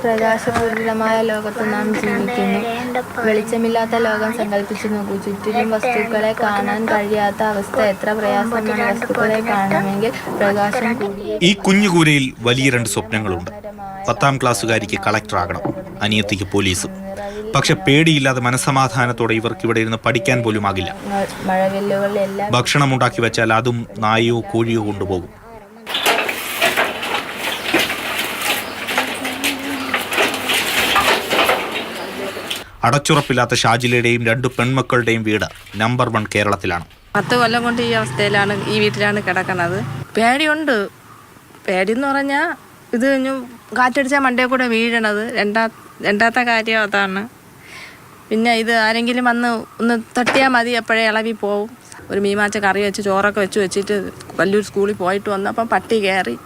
പ്രകാശപൂരിതമായ ലോകത്ത് നാം ജീവിക്കുന്നു. വെളിച്ചമില്ലാത്ത ലോകം സങ്കല്പിച്ചു നോക്കൂ. ചുറ്റിലും വസ്തുക്കളെ കാണാൻ കഴിയാത്ത അവസ്ഥ. എത്ര പ്രയാസമാണ് വസ്തുക്കളെ കാണണമെങ്കിൽ പ്രകാശം കൂടിയേ. ഈ കുഞ്ഞുകൂരയിൽ വലിയ രണ്ട് സ്വപ്നങ്ങളുണ്ട്. 10ാം ക്ലാസ്സുകാരിക്ക് കളക്ടറാകണം, അനിയത്തിക്ക് പോലീസ്. പക്ഷെ പേടിയില്ലാതെ മനസ്സമാധാനത്തോടെ ഇവർക്ക് ഇവിടെ ഇരുന്ന് പഠിക്കാൻ പോലും ആകില്ല. ഭക്ഷണം ഉണ്ടാക്കി വെച്ചാൽ അതും നായയോ കോഴിയോ കൊണ്ടുപോകും. അടച്ചുറപ്പില്ലാത്ത ഷാജിലയുടെയും 2 പെൺമക്കളുടെയും വീട് നമ്പർ 1 കേരളത്തിലാണ്. 10 കൊല്ലം കൊണ്ട് ഈ അവസ്ഥയിലാണ്, ഈ വീട്ടിലാണ് കിടക്കുന്നത്. പേടിയുണ്ട്. പേടിയെന്ന് പറഞ്ഞാൽ ഇത് കാറ്റടിച്ചാൽ മണ്ടേ കൂടെ വീഴണത് രണ്ടാമത്തെ കാര്യം അതാണ്. പിന്നെ ഇത് ആരെങ്കിലും വന്ന് ഒന്ന് തട്ടിയാൽ മതി, എപ്പോഴേ ഇളവി പോവും. ഒരു മീമാച്ച കറി വെച്ച് ചോറൊക്കെ വെച്ചിട്ട് വല്ലൂർ സ്കൂളിൽ പോയിട്ട് വന്നപ്പം പട്ടി കയറി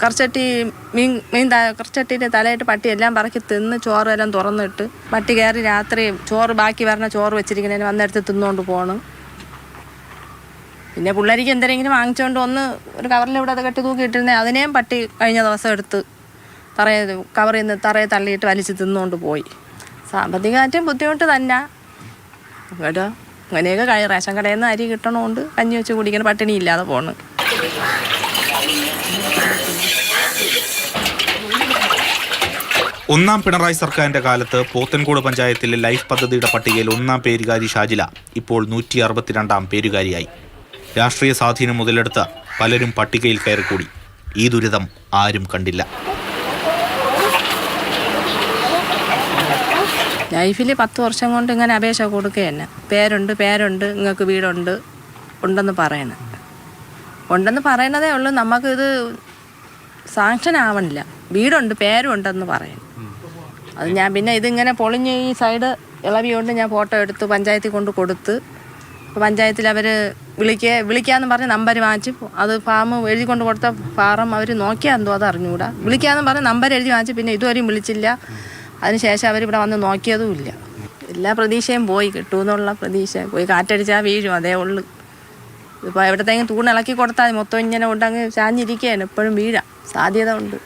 കറച്ചട്ടിയുടെ തലയിട്ട് പട്ടി എല്ലാം പറക്കി തിന്ന് ചോറെല്ലാം തുറന്നിട്ട് പട്ടി കയറി രാത്രി ചോറ് ബാക്കി വരണ ചോറ് വെച്ചിരിക്കുന്നതിന് വന്നെടുത്ത് തിന്നുകൊണ്ട് പോകണം. പിന്നെ പിള്ളേർക്ക് എന്തെങ്കിലും വാങ്ങിച്ചുകൊണ്ട് ഒരു കവറിലിവിടെ അത് കെട്ടി തൂക്കിയിട്ടിരുന്നേ അതിനെയും പട്ടി കഴിഞ്ഞ ദിവസം എടുത്ത് കവറിൽ നിന്ന് തറയെ തള്ളിയിട്ട് വലിച്ച് തിന്നുകൊണ്ട് പോയി. സാമ്പത്തികമായിട്ടും ബുദ്ധിമുട്ട് തന്നെ കേട്ടോ. അങ്ങനെയൊക്കെ റേഷൻ കടയിൽ നിന്ന് അരി കിട്ടണമുണ്ട്, കഞ്ഞി വെച്ച് കുടിക്കണം, പട്ടിണി ഇല്ലാതെ പോണ്. ഒന്നാം പിണറായി സർക്കാരിന്റെ കാലത്ത് പോത്തൻകോട് പഞ്ചായത്തിലെ ലൈഫ് പദ്ധതിയുടെ പട്ടികയിൽ 1ാം പേരുകാരി ഷാജില ഇപ്പോൾ 162ാം പേരുകാരിയായി. രാഷ്ട്രീയ സ്വാധീനം മുതലെടുത്ത് പലരും പട്ടികയിൽ കയറിക്കൂടി. ഈ ദുരിതം ആരും കണ്ടില്ല. ലൈഫിൽ 10 വർഷം കൊണ്ട് ഇങ്ങനെ അപേക്ഷ കൊടുക്കുക തന്നെ. പേരുണ്ട് നിങ്ങൾക്ക് വീടുണ്ട് ഉണ്ടെന്ന് പറയണതേ ഉള്ളൂ. നമുക്കിത് സാങ്ഷൻ ആവണില്ല. വീടുണ്ട്, പേരുണ്ടെന്ന് പറയണം. അത് ഞാൻ പിന്നെ ഇതിങ്ങനെ പൊളിഞ്ഞ് ഈ സൈഡ് ഇളവിയോണ്ട് ഞാൻ ഫോട്ടോ എടുത്ത് പഞ്ചായത്തിൽ കൊണ്ട് കൊടുത്ത്, പഞ്ചായത്തിൽ അവർ വിളിക്കാമെന്ന് പറഞ്ഞ് നമ്പർ വാങ്ങിച്ച് അത് ഫാം എഴുതി കൊണ്ട് കൊടുത്ത ഫാറം അവർ നോക്കിയാൽ എന്തോ അത് അറിഞ്ഞുകൂടാ. വിളിക്കാമെന്ന് പറഞ്ഞ് നമ്പർ എഴുതി വാങ്ങിച്ച് പിന്നെ ഇതുവരെയും വിളിച്ചില്ല. അതിനുശേഷം അവരിവിടെ വന്ന് നോക്കിയതുമില്ല. എല്ലാ പ്രതീക്ഷയും പോയി, കിട്ടുമെന്നുള്ള പ്രതീക്ഷ പോയി. കാറ്റടിച്ചാൽ വീഴും, അതേ ഉള്ളു. ഇപ്പോൾ എവിടത്തെങ്കിലും തൂണിളക്കി കൊടുത്താൽ മൊത്തം ഇങ്ങനെ ഉണ്ടങ്ങ് ചാഞ്ഞിരിക്കുകയാണ്. എപ്പോഴും വീഴാം സാധ്യത ഉണ്ട്.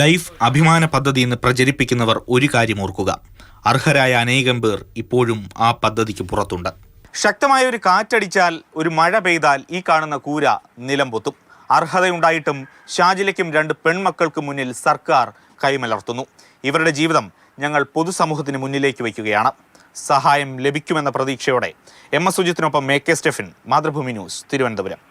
ലൈഫ് അഭിമാന പദ്ധതി എന്ന് പ്രചരിപ്പിക്കുന്നവർ ഒരു കാര്യം ഓർക്കുക, അർഹരായ അനേകം പേർ ഇപ്പോഴും ആ പദ്ധതിക്ക് പുറത്തുണ്ട്. ശക്തമായ ഒരു കാറ്റടിച്ചാൽ, ഒരു മഴ പെയ്താൽ ഈ കാണുന്ന കൂര നിലം പൊത്തും. അർഹതയുണ്ടായിട്ടും ഷാജിലയ്ക്കും 2 പെൺമക്കൾക്ക് മുന്നിൽ സർക്കാർ കൈമലർത്തുന്നു. ഇവരുടെ ജീവിതം ഞങ്ങൾ പൊതുസമൂഹത്തിന് മുന്നിലേക്ക് വയ്ക്കുകയാണ്. സഹായം ലഭിക്കുമെന്ന പ്രതീക്ഷയോടെ MS സുജിത്തിനൊപ്പം AK Stephin, Mathrubhumi news, Thiruvananthapuram.